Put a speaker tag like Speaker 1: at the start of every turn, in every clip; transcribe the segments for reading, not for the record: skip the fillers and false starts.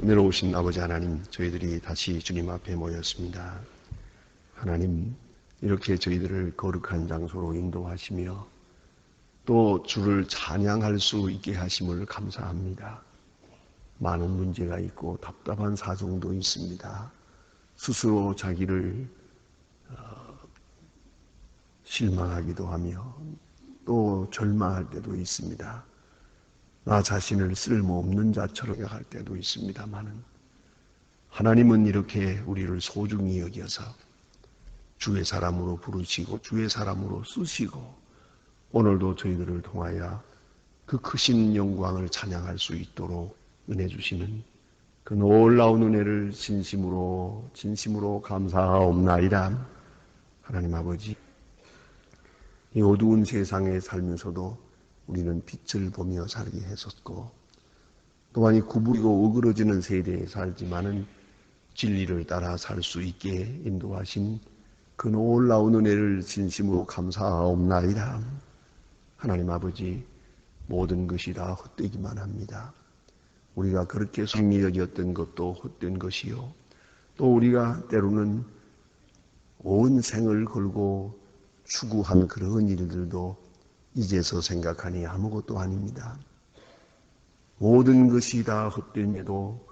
Speaker 1: 은혜로우신 아버지 하나님, 저희들이 다시 주님 앞에 모였습니다. 하나님, 이렇게 저희들을 거룩한 장소로 인도하시며 또 주를 찬양할 수 있게 하심을 감사합니다. 많은 문제가 있고 답답한 사정도 있습니다. 스스로 자기를 실망하기도 하며 또 절망할 때도 있습니다. 나 자신을 쓸모없는 자처럼 생각할 때도 있습니다만은 하나님은 이렇게 우리를 소중히 여겨서 주의 사람으로 부르시고 주의 사람으로 쓰시고 오늘도 저희들을 통하여 그 크신 영광을 찬양할 수 있도록 은혜 주시는 그 놀라운 은혜를 진심으로 감사하옵나이다. 하나님 아버지, 이 어두운 세상에 살면서도 우리는 빛을 보며 살게 했었고 또한 이 구부리고 어그러지는 세대에 살지만은 진리를 따라 살 수 있게 인도하신 그 놀라운 은혜를 진심으로 감사하옵나이다. 하나님 아버지, 모든 것이 다 헛되기만 합니다. 우리가 그렇게 소중히 여겼던 것도 헛된 것이요, 또 우리가 때로는 온 생을 걸고 추구한 그런 일들도 이제서 생각하니 아무것도 아닙니다. 모든 것이 다 헛됨에도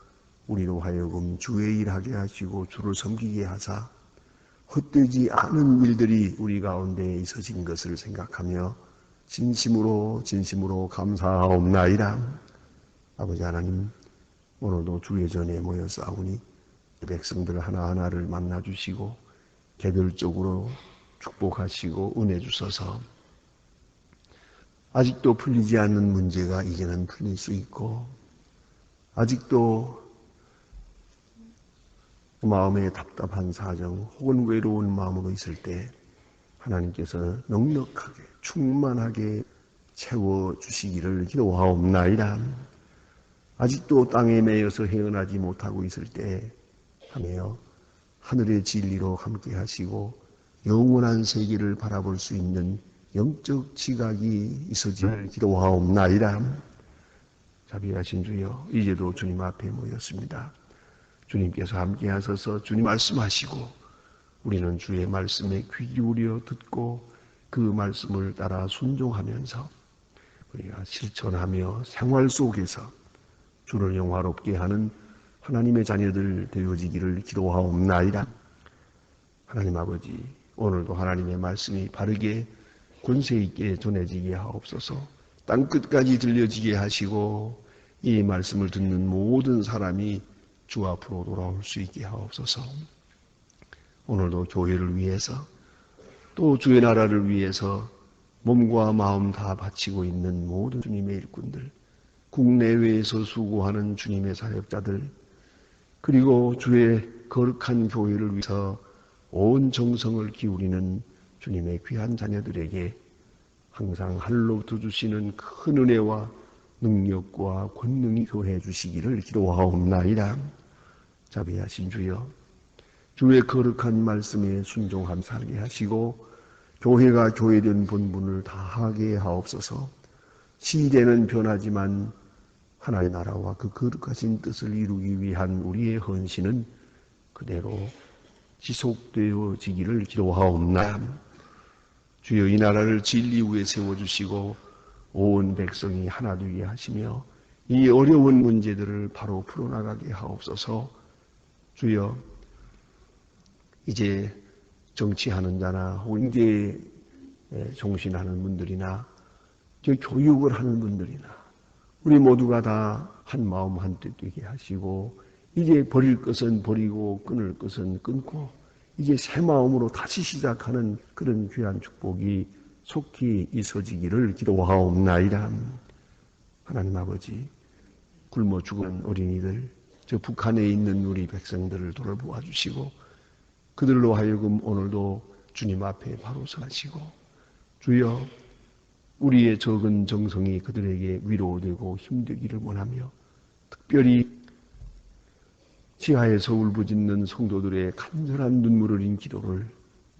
Speaker 1: 우리로 하여금 주의 일하게 하시고 주를 섬기게 하사 헛되지 않은 일들이 우리 가운데 있어진 것을 생각하며 진심으로 감사하옵나이다. 아버지 하나님, 오늘도 주의 전에 모여 싸우니 백성들 하나하나를 만나주시고 개별적으로 축복하시고 은혜 주셔서 아직도 풀리지 않는 문제가 이제는 풀릴 수 있고 아직도 마음에 답답한 사정 혹은 외로운 마음으로 있을 때 하나님께서 넉넉하게 충만하게 채워주시기를 기도하옵나이다. 아직도 땅에 매여서 헤어나지 못하고 있을 때 하며 하늘의 진리로 함께 하시고 영원한 세계를 바라볼 수 있는 영적 지각이 있어지기를 기도하옵나이다. 자비하신 주여, 이제도 주님 앞에 모였습니다. 주님께서 함께 하셔서 주님 말씀하시고 우리는 주의 말씀에 귀 기울여 듣고 그 말씀을 따라 순종하면서 우리가 실천하며 생활 속에서 주를 영화롭게 하는 하나님의 자녀들 되어지기를 기도하옵나이다. 하나님 아버지, 오늘도 하나님의 말씀이 바르게 권세 있게 전해지게 하옵소서. 땅끝까지 들려지게 하시고 이 말씀을 듣는 모든 사람이 주 앞으로 돌아올 수 있게 하옵소서. 오늘도 교회를 위해서 또 주의 나라를 위해서 몸과 마음 다 바치고 있는 모든 주님의 일꾼들, 국내외에서 수고하는 주님의 사역자들, 그리고 주의 거룩한 교회를 위해서 온 정성을 기울이는 주님의 귀한 자녀들에게 항상 할로우트 주시는 큰 은혜와 능력과 권능이 교해 주시기를 기도하옵나이다. 자비하신 주여, 주의 거룩한 말씀에 순종함 살게 하시고 교회가 교회된 본분을 다하게 하옵소서. 시대는 변하지만 하나님의 나라와 그 거룩하신 뜻을 이루기 위한 우리의 헌신은 그대로 지속되어지기를 기도하옵나이다. 주여, 이 나라를 진리 위에 세워주시고 온 백성이 하나 되게 하시며 이 어려운 문제들을 바로 풀어나가게 하옵소서. 주여, 이제 정치하는 자나 혹은 인재에 종신하는 분들이나 교육을 하는 분들이나 우리 모두가 다 한 마음 한뜻 되게 하시고 이제 버릴 것은 버리고 끊을 것은 끊고 이제 새 마음으로 다시 시작하는 그런 귀한 축복이 속히 있어지기를 기도하옵나이다. 하나님 아버지, 굶어 죽은 어린이들, 저 북한에 있는 우리 백성들을 돌보아 주시고 그들로 하여금 오늘도 주님 앞에 바로 서시고 주여, 우리의 적은 정성이 그들에게 위로되고 힘되기를 원하며 특별히 지하에서 울부짖는 성도들의 간절한 눈물을 흘린 기도를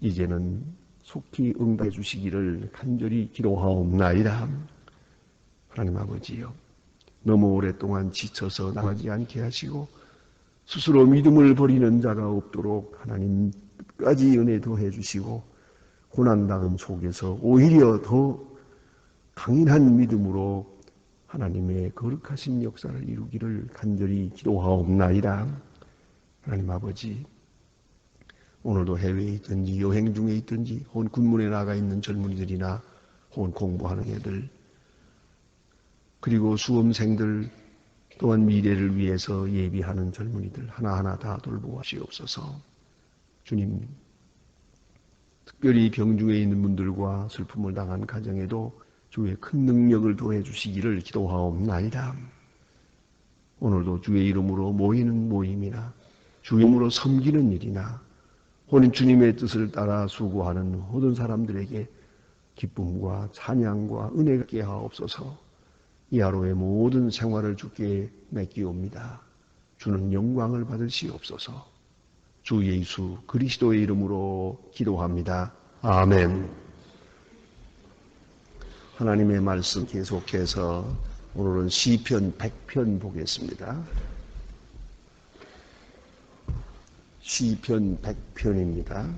Speaker 1: 이제는 속히 응답해 주시기를 간절히 기도하옵나이다. 하나님 아버지요, 너무 오랫동안 지쳐서 나가지 않게 하시고 스스로 믿음을 버리는 자가 없도록 하나님 끝까지 은혜 더해 주시고 고난당함 속에서 오히려 더 강인한 믿음으로 하나님의 거룩하신 역사를 이루기를 간절히 기도하옵나이다. 하나님 아버지, 오늘도 해외에 있든지 여행 중에 있든지 혹은 군문에 나가 있는 젊은이들이나 혹은 공부하는 애들 그리고 수험생들 또한 미래를 위해서 예비하는 젊은이들 하나하나 다 돌보시옵소서. 주님, 특별히 병중에 있는 분들과 슬픔을 당한 가정에도 주의 큰 능력을 더해 주시기를 기도하옵나이다. 오늘도 주의 이름으로 모이는 모임이나 주의 이름으로 섬기는 일이나 혹은 주님의 뜻을 따라 수고하는 모든 사람들에게 기쁨과 찬양과 은혜가 있게 하옵소서. 이 하루의 모든 생활을 주께 맡기옵니다. 주는 영광을 받으시옵소서. 주 예수 그리스도의 이름으로 기도합니다. 아멘. 하나님의 말씀 계속해서 오늘은 시편 100편 보겠습니다. 시편 100편입니다.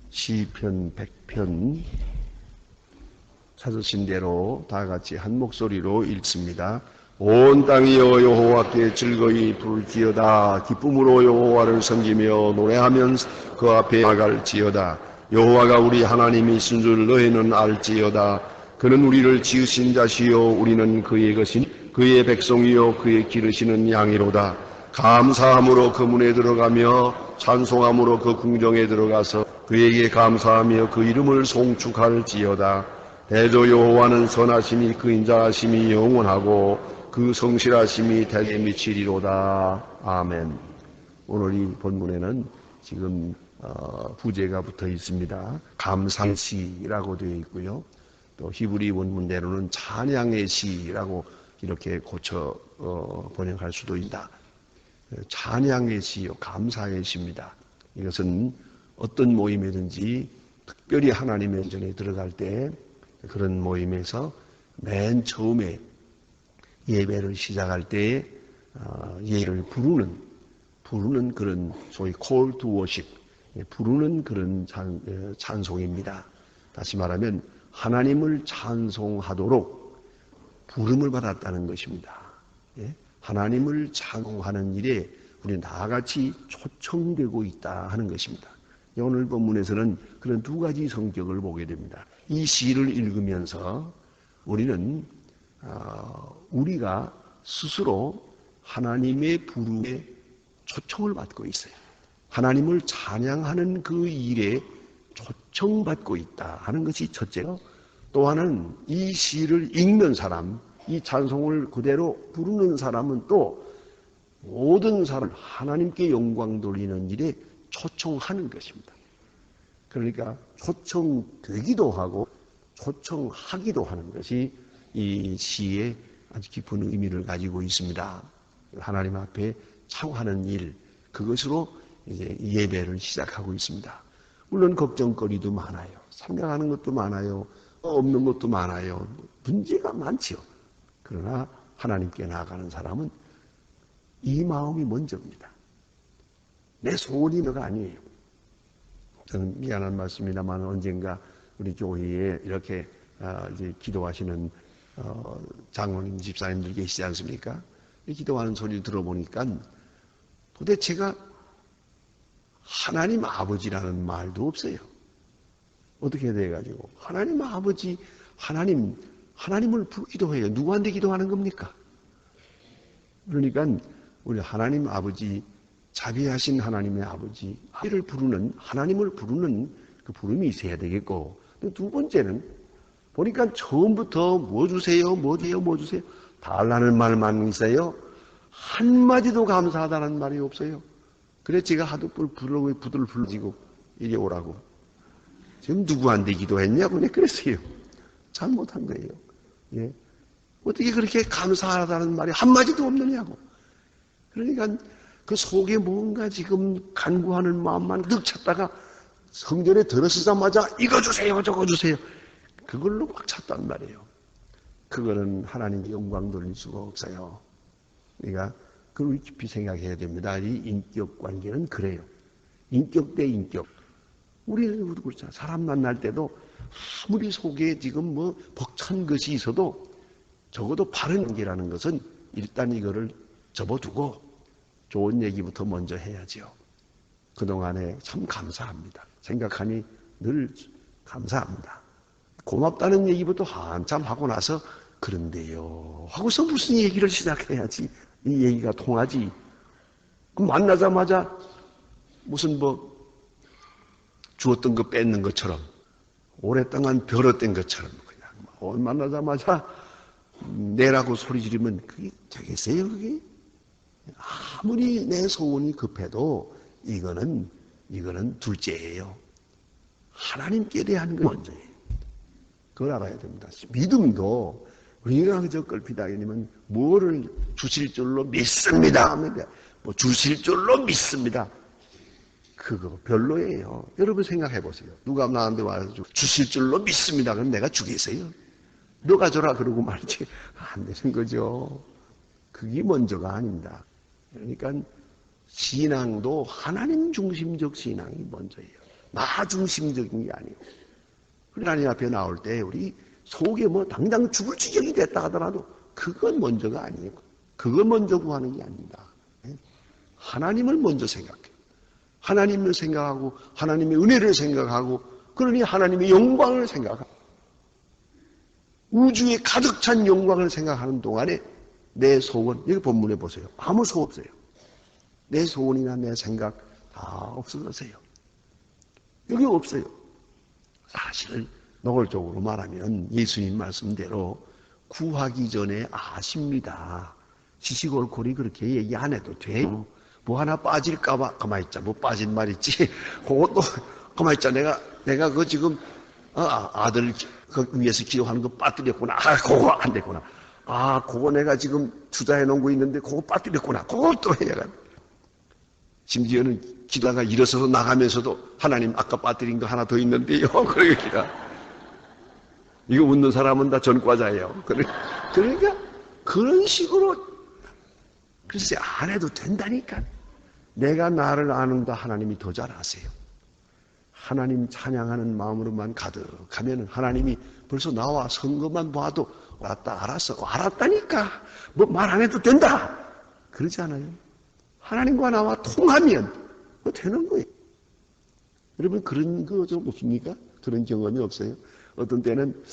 Speaker 1: 시편 100편 찾으신 대로 다 같이 한 목소리로 읽습니다. 온 땅이여 여호와께 즐거이 부를지어다. 기쁨으로 여호와를 섬기며 노래하면 그 앞에 나갈지어다. 여호와가 우리 하나님이신 줄 너희는 알지어다. 그는 우리를 지으신 자시요 우리는 그의 것이니 그의 백성이요 그의 기르시는 양이로다. 감사함으로 그 문에 들어가며 찬송함으로 그 궁정에 들어가서 그에게 감사하며 그 이름을 송축할지어다. 대저 여호와는 선하심이 그 인자하심이 영원하고 그 성실하심이 대에 미치리로다. 아멘. 오늘 이 본문에는 지금 부제가 붙어 있습니다. 감사의 시라고 되어 있고요. 또 히브리 원문대로는 찬양의 시라고 이렇게 고쳐 번역할 수도 있다. 찬양의 시요, 감사의 시입니다. 이것은 어떤 모임이든지 특별히 하나님의 전에 들어갈 때 그런 모임에서 맨 처음에 예배를 시작할 때 예를 부르는 그런 소위 call to worship, 부르는 그런 찬송입니다. 다시 말하면 하나님을 찬송하도록 부름을 받았다는 것입니다. 하나님을 찬송하는 일에 우리 나같이 초청되고 있다 하는 것입니다. 오늘 본문에서는 그런 두 가지 성격을 보게 됩니다. 이 시를 읽으면서 우리는 우리가 스스로 하나님의 부름에 초청을 받고 있어요. 하나님을 찬양하는 그 일에 초청받고 있다 하는 것이 첫째로, 또 하나는 이 시를 읽는 사람, 이 찬송을 그대로 부르는 사람은 또 모든 사람 하나님께 영광 돌리는 일에 초청하는 것입니다. 그러니까 초청되기도 하고 초청하기도 하는 것이 이 시에 아주 깊은 의미를 가지고 있습니다. 하나님 앞에 창하는 일, 그것으로 이제 예배를 시작하고 있습니다. 물론 걱정거리도 많아요. 생각하는 것도 많아요. 없는 것도 많아요. 문제가 많죠. 그러나 하나님께 나아가는 사람은 이 마음이 먼저입니다. 내 소원이 너가 아니에요. 저는 미안한 말씀입니다만 언젠가 우리 교회에 이렇게 이제 기도하시는 장로님, 집사님들 계시지 않습니까? 이 기도하는 소리를 들어보니까 도대체가 하나님 아버지라는 말도 없어요. 어떻게 돼가지고 하나님 아버지, 하나님을 부르기도 해요. 누구한테 기도하는 겁니까? 그러니까 우리 하나님 아버지, 자비하신 하나님의 아버지, 아이를 부르는, 하나님을 부르는 그 부름이 있어야 되겠고, 두 번째는 보니까 처음부터 뭐 주세요, 뭐 주세요, 뭐 주세요, 달라는 말만 있어요. 한마디도 감사하다는 말이 없어요. 그래 제가 하도 부들 불러지고 이리 오라고. 지금 누구한테 기도했냐고 내가 그랬어요. 잘못한 거예요. 예. 어떻게 그렇게 감사하다는 말이 한마디도 없느냐고. 그러니까 그 속에 뭔가 지금 간구하는 마음만 득 찾다가 성전에 들어서자마자 이거 주세요, 저거 주세요. 그걸로 막 찼단 말이에요. 그거는 하나님께 영광 돌릴 수가 없어요. 그러니까 그걸 깊이 생각해야 됩니다. 이 인격 관계는 그래요. 인격 대 인격. 우리는 그렇잖아. 사람 만날 때도 아무리 속에 지금 뭐 벅찬 것이 있어도 적어도 바른 관계라는 것은 일단 이거를 접어두고 좋은 얘기부터 먼저 해야지요. 그동안에 참 감사합니다. 생각하니 늘 감사합니다. 고맙다는 얘기부터 한참 하고 나서 그런데요 하고서 무슨 얘기를 시작해야지 이 얘기가 통하지. 그럼 만나자마자 무슨 뭐 주었던 거 뺏는 것처럼 오랫동안 벼렀던 것처럼 그냥 만나자마자 내라고 소리 지르면 그게 되겠어요? 그게? 아무리 내 소원이 급해도 이거는 둘째예요. 하나님께 대한 건 먼저예요. 그걸 알아야 됩니다. 믿음도 우리가 그저 걸핏하게되면 뭐를 주실 줄로 믿습니다 하면 뭐 주실 줄로 믿습니다. 그거 별로예요. 여러분 생각해 보세요. 누가 나한테 와서 주실 줄로 믿습니다. 그럼 내가 주겠어요? 너가 줘라 그러고 말이지 안 되는 거죠. 그게 먼저가 아닙니다. 그러니까 신앙도 하나님 중심적 신앙이 먼저예요. 나 중심적인 게 아니에요. 하나님 앞에 나올 때 우리 속에 뭐 당장 죽을 지경이 됐다 하더라도 그건 먼저가 아니에요. 그걸 먼저 구하는 게 아닙니다. 하나님을 먼저 생각해요. 하나님을 생각하고 하나님의 은혜를 생각하고 그러니 하나님의 영광을 생각하고 우주에 가득 찬 영광을 생각하는 동안에 내 소원, 여기 본문에 보세요. 아무 소원 없어요. 내 소원이나 내 생각 다 없어졌어요. 여기 없어요. 사실 노골적으로 말하면 예수님 말씀대로 구하기 전에 아십니다. 시시콜콜이 그렇게 얘기 안 해도 돼요. 뭐 하나 빠질까봐 가만히 있자. 뭐 빠진 말 있지. 그것도 가만히 있자. 내가 그거 지금 아들 그 위에서 기도하는 거 빠뜨렸구나. 그거 안 됐구나. 그거 내가 지금 투자해 놓은 거 있는데 그거 빠뜨렸구나. 그것도 해야. 심지어는 기도가 일어서서 나가면서도 하나님 아까 빠뜨린 거 하나 더 있는데요. 그러니까 이거 웃는 사람은 다 전과자예요. 그러니까 그런 식으로 글쎄 안 해도 된다니까. 내가 나를 아는다 하나님이 더 잘 아세요. 하나님 찬양하는 마음으로만 가득하면 하나님이 벌써 나와 선 것만 봐도 알았다니까. 뭐 말 안 해도 된다. 그러지 않아요? 하나님과 나와 통하면 뭐 되는 거예요. 여러분 그런 거 좀 없습니까? 그런 경험이 없어요? 어떤 때는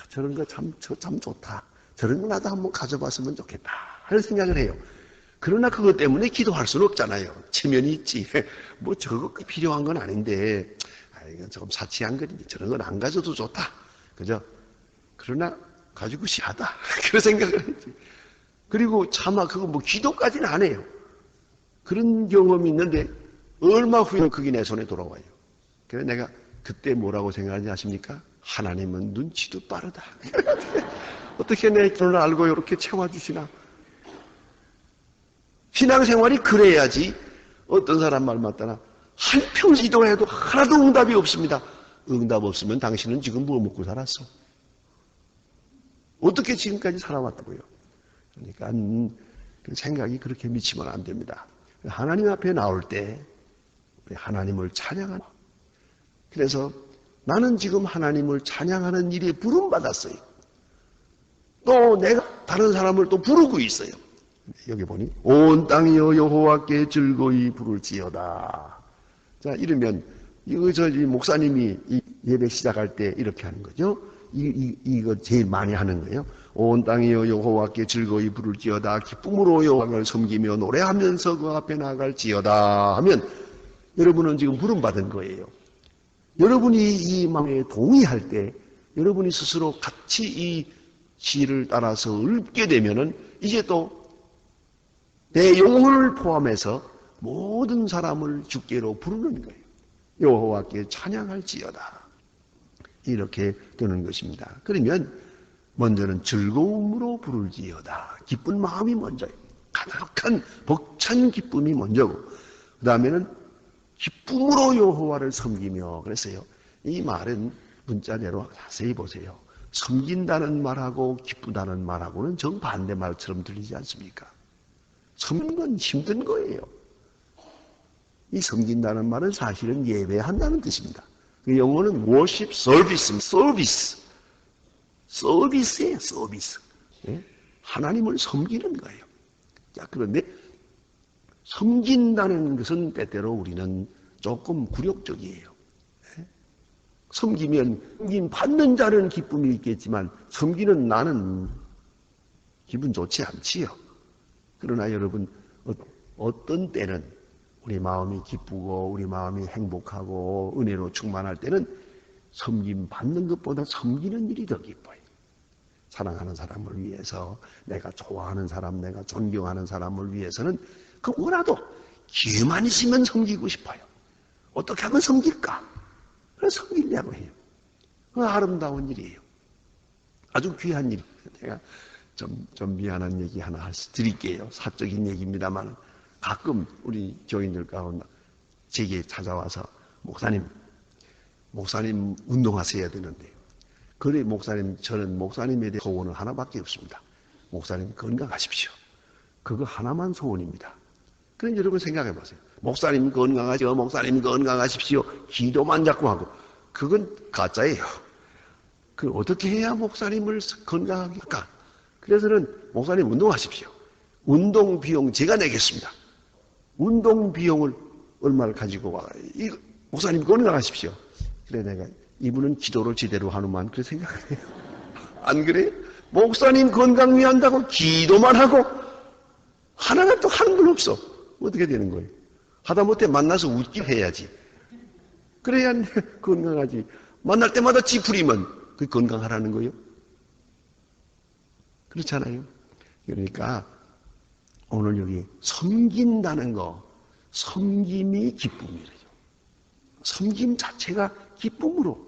Speaker 1: 저런 거 참 좋다. 저런 거 나도 한번 가져봤으면 좋겠다 하는 생각을 해요. 그러나 그것 때문에 기도할 수는 없잖아요. 체면이 있지. 뭐 저거 필요한 건 아닌데 이건 조금 사치한 건데 저런 건 안 가져도 좋다. 그죠? 그러나 가지고 시하다. 그런 생각을 했지. 그리고 차마 그거 뭐 기도까지는 안 해요. 그런 경험이 있는데 얼마 후에 그게 내 손에 돌아와요. 그래서 내가 그때 뭐라고 생각하는지 아십니까? 하나님은 눈치도 빠르다. 어떻게 내 길을 알고 이렇게 채워주시나? 신앙생활이 그래야지. 어떤 사람 말 맞다나 한평생 기도해도 하나도 응답이 없습니다. 응답 없으면 당신은 지금 뭐 먹고 살았어? 어떻게 지금까지 살아왔다고요? 그러니까 생각이 그렇게 미치면 안 됩니다. 하나님 앞에 나올 때 하나님을 찬양하는. 그래서 나는 지금 하나님을 찬양하는 일에 부름받았어요. 또 내가 다른 사람을 또 부르고 있어요. 여기 보니 온 땅이여 여호와께 즐거이 부를지어다. 자, 이러면 이 목사님이 이 예배 시작할 때 이렇게 하는 거죠. 이거 제일 많이 하는 거예요. 온 땅이여 여호와께 즐거이 부를지어다. 기쁨으로 여호와를 섬기며 노래하면서 그 앞에 나갈지어다 하면 여러분은 지금 부름받은 거예요. 여러분이 이 마음에 동의할 때 여러분이 스스로 같이 이 시를 따라서 읊게 되면은 이제 또 내 영혼을 포함해서 모든 사람을 주께로 부르는 거예요. 여호와께 찬양할지어다. 이렇게 되는 것입니다. 그러면 먼저는 즐거움으로 부를지어다. 기쁜 마음이 먼저예요. 가득한 벅찬 기쁨이 먼저고 그 다음에는 기쁨으로 여호와를 섬기며 그랬어요. 이 말은 문자대로 자세히 보세요. 섬긴다는 말하고 기쁘다는 말하고는 정반대 말처럼 들리지 않습니까? 섬기는 건 힘든 거예요. 이 섬긴다는 말은 사실은 예배한다는 뜻입니다. 그 영어는 worship 서비스예요, 서비스. 예? 하나님을 섬기는 거예요. 자, 그런데 섬긴다는 것은 때때로 우리는 조금 굴욕적이에요. 예? 섬기면 받는 자는 기쁨이 있겠지만 섬기는 나는 기분 좋지 않지요. 그러나 여러분, 어떤 때는 우리 마음이 기쁘고 우리 마음이 행복하고 은혜로 충만할 때는 섬김 받는 것보다 섬기는 일이 더 기뻐요. 사랑하는 사람을 위해서, 내가 좋아하는 사람, 내가 존경하는 사람을 위해서는 그 뭐라도 기회만 있으면 섬기고 싶어요. 어떻게 하면 섬길까? 그래서 섬기려고 해요. 그 아름다운 일이에요. 아주 귀한 일이에요. 제가 좀 미안한 얘기 하나 드릴게요. 사적인 얘기입니다만 가끔 우리 교인들 가운데 제게 찾아와서 목사님 운동하셔야 되는데, 그래 목사님, 저는 목사님에 대한 소원은 하나밖에 없습니다. 목사님 건강하십시오. 그거 하나만 소원입니다. 그럼 여러분 생각해 보세요. 목사님 건강하십시오. 목사님 건강하십시오. 기도만 자꾸 하고, 그건 가짜예요. 그 어떻게 해야 목사님을 건강하게 할까? 그래서는 목사님 운동하십시오. 운동 비용 제가 내겠습니다. 운동 비용을 얼마를 가지고 와. 이거 목사님 건강하십시오. 그래 내가 이분은 기도를 제대로 하는만 그렇게 생각해요. 안 그래요? 목사님 건강 위한다고 기도만 하고 하나는 또 하는 건 없어. 어떻게 되는 거예요? 하다못해 만나서 웃기 해야지. 그래야 건강하지. 만날 때마다 찌푸리면 그게 건강하라는 거예요? 그렇잖아요. 그러니까 오늘 여기 섬긴다는 거, 섬김이 기쁨이래요. 섬김 자체가 기쁨으로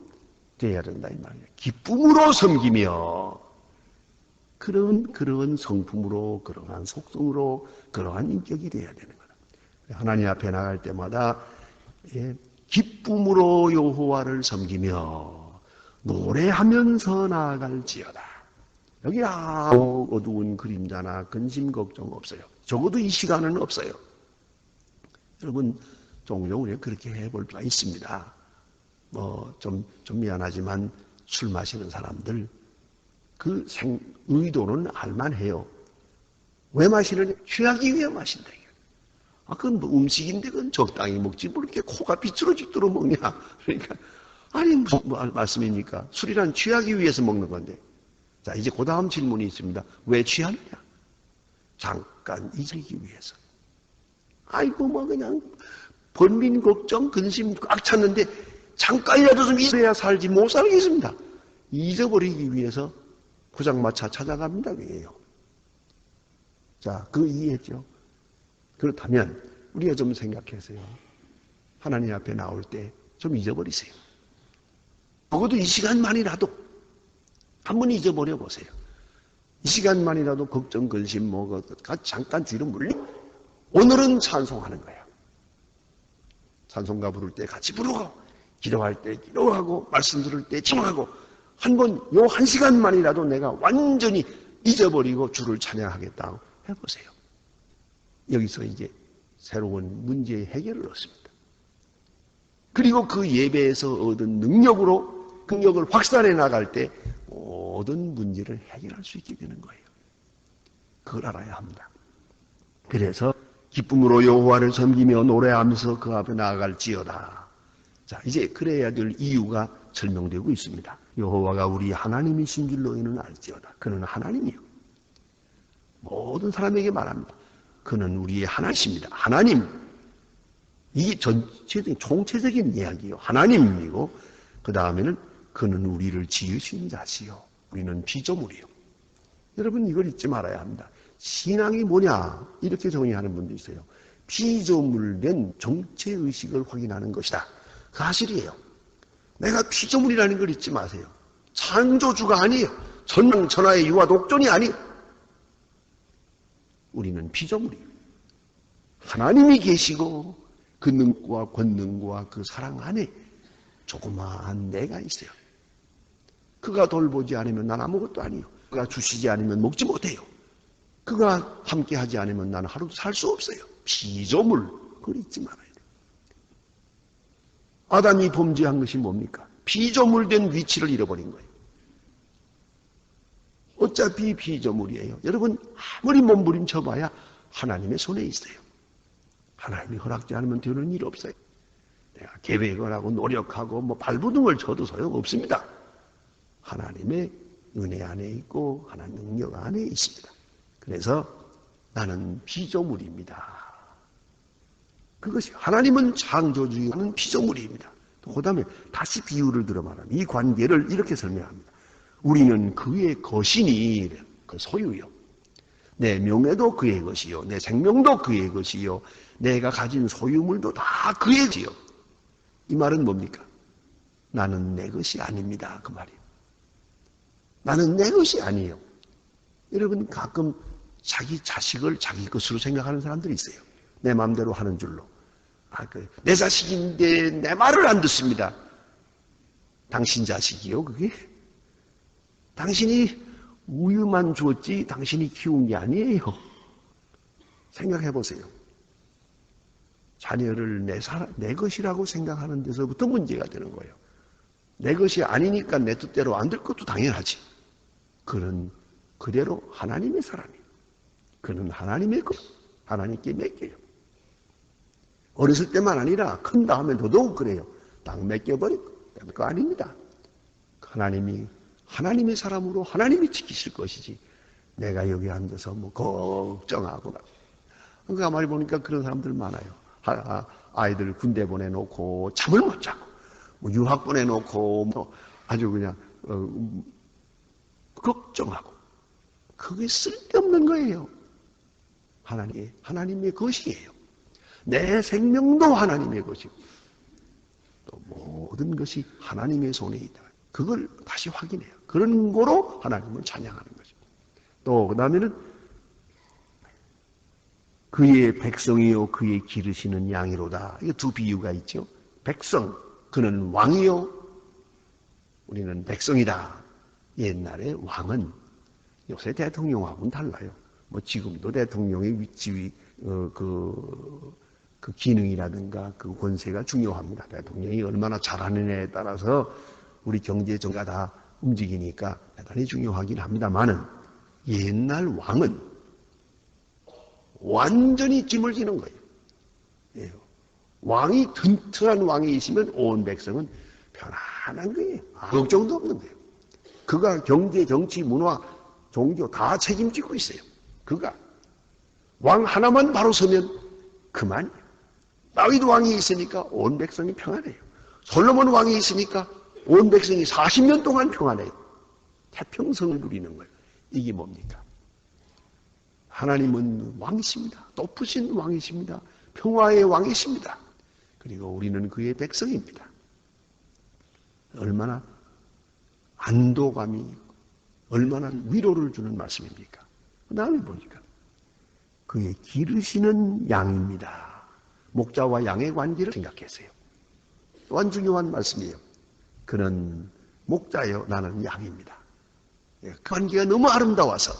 Speaker 1: 돼야 된다 이 말이에요. 기쁨으로 섬기며 그런 성품으로, 그러한 속성으로, 그러한 인격이 돼야 되는 거다. 하나님 앞에 나갈 때마다 기쁨으로 여호와를 섬기며 노래하면서 나아갈지어다. 여기 아무 어두운 그림자나 근심 걱정 없어요. 적어도 이 시간은 없어요. 여러분 종종 우리가 그렇게 해볼 수가 있습니다. 좀 미안하지만 술 마시는 사람들 그 의도는 알만해요. 왜 마시느냐? 취하기 위해 마신다. 그건 뭐 음식인데 그건 적당히 먹지 뭐 이렇게 코가 비뚤어지도록 먹냐? 그러니까 아니 무슨 말씀입니까? 술이란 취하기 위해서 먹는 건데. 자, 이제 그 다음 질문이 있습니다. 왜 취하느냐? 잠깐 잊기 위해서. 아이고 뭐 그냥 번민 걱정 근심 꽉 찼는데 잠깐이라도 좀 잊어야 살지 못 살겠습니다. 잊어버리기 위해서 포장마차 찾아갑니다. 왜요? 자, 그 이해했죠? 그렇다면 우리가 좀 생각해서요. 하나님 앞에 나올 때 좀 잊어버리세요. 적어도 이 시간만이라도 한번 잊어버려 보세요. 이 시간만이라도 걱정, 근심, 잠깐 뒤로 물리. 오늘은 찬송하는 거야. 찬송가 부를 때 같이 부르고, 기도할 때 기도하고, 말씀 들을 때 청하고, 요 한 시간만이라도 내가 완전히 잊어버리고 주를 찬양하겠다고 해보세요. 여기서 이제 새로운 문제의 해결을 얻습니다. 그리고 그 예배에서 얻은 능력을 확산해 나갈 때 모든 문제를 해결할 수 있게 되는 거예요. 그걸 알아야 합니다. 그래서 기쁨으로 여호와를 섬기며 노래하면서 그 앞에 나아갈지어다. 자, 이제 그래야 될 이유가 설명되고 있습니다. 여호와가 우리 하나님이신 줄 너희는 알지어다. 그는 하나님이요. 모든 사람에게 말합니다. 그는 우리의 하나님이십니다. 하나님. 이게 전체적인 총체적인 이야기요. 하나님이고 그 다음에는 그는 우리를 지으신 자시요. 우리는 피조물이요. 여러분 이걸 잊지 말아야 합니다. 신앙이 뭐냐? 이렇게 정의하는 분도 있어요. 피조물된 정체의식을 확인하는 것이다. 그 사실이에요. 내가 피조물이라는 걸 잊지 마세요. 창조주가 아니에요. 천하의 유아 독존이 아니에요. 우리는 피조물이에요. 하나님이 계시고 그 능과 권능과 그 사랑 안에 조그마한 내가 있어요. 그가 돌보지 않으면 난 아무것도 아니요. 그가 주시지 않으면 먹지 못해요. 그가 함께하지 않으면 나는 하루도 살 수 없어요. 피조물, 그걸 잊지 말아야 돼요. 아담이 범죄한 것이 뭡니까? 피조물 된 위치를 잃어버린 거예요. 어차피 피조물이에요. 여러분 아무리 몸부림쳐봐야 하나님의 손에 있어요. 하나님이 허락지 않으면 되는 일 없어요. 내가 계획을 하고 노력하고 발버둥을 쳐도 소용없습니다. 하나님의 은혜 안에 있고 하나님 능력 안에 있습니다. 그래서 나는 피조물입니다. 그것이 하나님은 창조주의는 피조물입니다. 그 다음에 다시 비유를 들어 말하면 이 관계를 이렇게 설명합니다. 우리는 그의 것이니 그 소유요. 내 명예도 그의 것이요. 내 생명도 그의 것이요. 내가 가진 소유물도 다 그의 것이요. 이 말은 뭡니까? 나는 내 것이 아닙니다. 그 말이에요. 나는 내 것이 아니에요. 여러분 가끔 자기 자식을 자기 것으로 생각하는 사람들이 있어요. 내 마음대로 하는 줄로. 내 자식인데 내 말을 안 듣습니다. 당신 자식이요 그게? 당신이 우유만 주었지 당신이 키운 게 아니에요. 생각해 보세요. 자녀를 내 것이라고 생각하는 데서부터 문제가 되는 거예요. 내 것이 아니니까 내 뜻대로 안 될 것도 당연하지. 그는 그대로 하나님의 사람이에요. 그는 하나님의 것, 하나님께 맡겨요. 어렸을 때만 아니라 큰 다음에 더더욱 그래요. 딱 맡겨버리고 그거 아닙니다. 하나님이 하나님의 사람으로 하나님이 지키실 것이지 내가 여기 앉아서 걱정하고 그러니까 말해 보니까 그런 사람들 많아요. 아이들 군대 보내놓고 잠을 못 자고 유학 보내놓고 아주 그냥 걱정하고 그게 쓸데없는 거예요. 하나님의 것이에요. 내 생명도 하나님의 것이고 또 모든 것이 하나님의 손에 있다. 그걸 다시 확인해요. 그런 거로 하나님을 찬양하는 거죠. 또 그 다음에는 그의 백성이요 그의 기르시는 양이로다. 이게 두 비유가 있죠. 백성, 그는 왕이요 우리는 백성이다. 옛날에 왕은 요새 대통령하고는 달라요. 지금도 대통령의 위치, 그 기능이라든가 그 권세가 중요합니다. 대통령이 얼마나 잘하느냐에 따라서 우리 경제 정가 다 움직이니까 대단히 중요하긴 합니다만은 옛날 왕은 완전히 짐을 지는 거예요. 예. 왕이 튼튼한 왕이 있으면 온 백성은 편안한 거예요. 아무 걱정도 없는 거예요. 그가 경제, 정치, 문화, 종교 다 책임지고 있어요. 그가 왕 하나만 바로 서면 그만이에요. 다윗 왕이 있으니까 온 백성이 평안해요. 솔로몬 왕이 있으니까 온 백성이 40년 동안 평안해요. 태평성을 누리는 거예요. 이게 뭡니까? 하나님은 왕이십니다. 높으신 왕이십니다. 평화의 왕이십니다. 그리고 우리는 그의 백성입니다. 얼마나 안도감이 있고 얼마나 위로를 주는 말씀입니까? 그 다음에 보니까 그의 기르시는 양입니다. 목자와 양의 관계를 생각했어요. 또한 중요한 말씀이에요. 그는 목자요, 나는 양입니다. 그 관계가 너무 아름다워서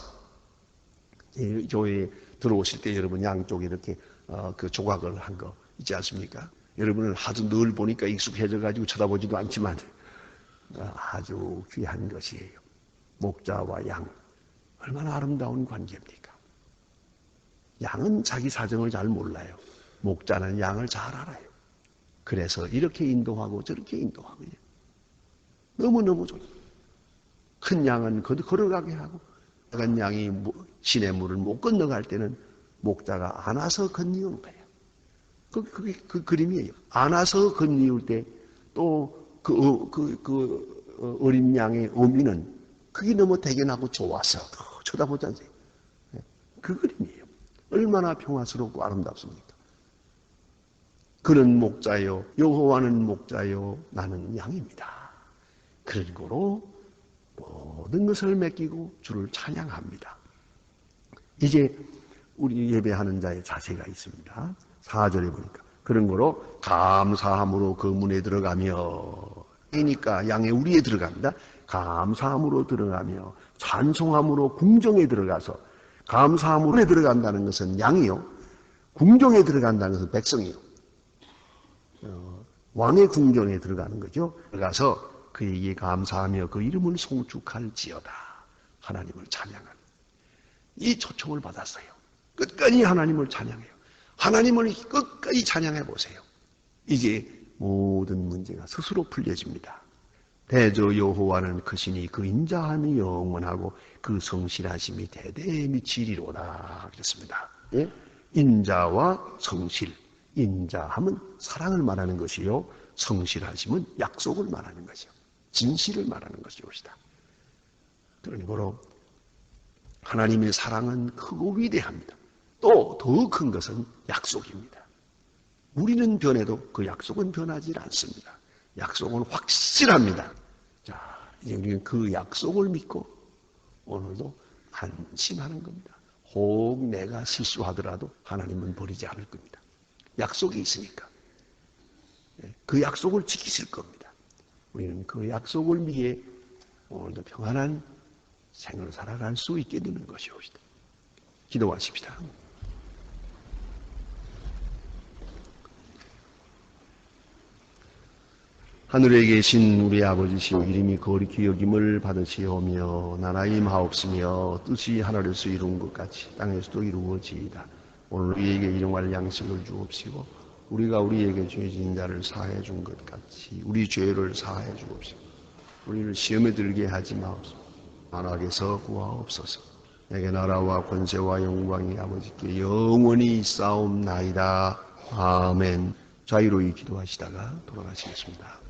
Speaker 1: 교회에 들어오실 때 여러분 양쪽에 이렇게 그 조각을 한 거 있지 않습니까? 여러분은 하도 늘 보니까 익숙해져 가지고 쳐다보지도 않지만 아주 귀한 것이에요. 목자와 양 얼마나 아름다운 관계입니까? 양은 자기 사정을 잘 몰라요. 목자는 양을 잘 알아요. 그래서 이렇게 인도하고 저렇게 인도하고 너무너무 좋아요. 큰 양은 걸어가게 하고 작은 양이 시냇물을 못 건너갈 때는 목자가 안아서 건너오는 거예요. 그게 그 그림이에요. 안아서 건너올 때 또 어린 양의 어미는 그게 너무 대견하고 좋아서 쳐다보지 않습니까? 그 그림이에요. 얼마나 평화스럽고 아름답습니까? 그는 목자요, 여호와는 목자요, 나는 양입니다. 그런 거로 모든 것을 맡기고 주를 찬양합니다. 이제 우리 예배하는 자의 자세가 있습니다. 4절에 보니까 그런 거로 감사함으로 그 문에 들어가며 이니까 양의 우리에 들어갑니다. 감사함으로 들어가며 찬송함으로 궁정에 들어가서, 감사함으로 들어간다는 것은 양이요, 궁정에 들어간다는 것은 백성이요. 왕의 궁정에 들어가는 거죠. 들어가서 그에게 감사하며 그 이름을 송축할지어다. 하나님을 찬양하는 이 초청을 받았어요. 끝까지 하나님을 찬양해요. 하나님을 끝까지 찬양해 보세요. 이제 모든 문제가 스스로 풀려집니다. 대저 여호와는 크시니 그 인자함이 영원하고 그 성실하심이 대대에 미치리로다 그랬습니다. 예? 인자와 성실, 인자함은 사랑을 말하는 것이요, 성실하심은 약속을 말하는 것이요, 진실을 말하는 것이옵시다. 그러므로 하나님의 사랑은 크고 위대합니다. 또 더 큰 것은 약속입니다. 우리는 변해도 그 약속은 변하지 않습니다. 약속은 확실합니다. 자, 이제 우리는 그 약속을 믿고 오늘도 안심하는 겁니다. 혹 내가 실수하더라도 하나님은 버리지 않을 겁니다. 약속이 있으니까. 그 약속을 지키실 겁니다. 우리는 그 약속을 위해 오늘도 평안한 생을 살아갈 수 있게 되는 것이옵시다. 기도하십시다. 하늘에 계신 우리 아버지시오, 이름이 거룩히 여김을 받으시오며 나라의 마옵시며 뜻이 하늘에서 이룬 것 같이 땅에서도 이루어지이다. 오늘 우리에게 일용할 양식을 주옵시고 우리가 우리에게 죄진 자를 사해 준 것 같이 우리 죄를 사해 주옵시고 우리를 시험에 들게 하지 마옵소서. 만악에서 구하옵소서. 내게 나라와 권세와 영광이 아버지께 영원히 있사옵나이다. 아멘. 자유로이 기도하시다가 돌아가시겠습니다.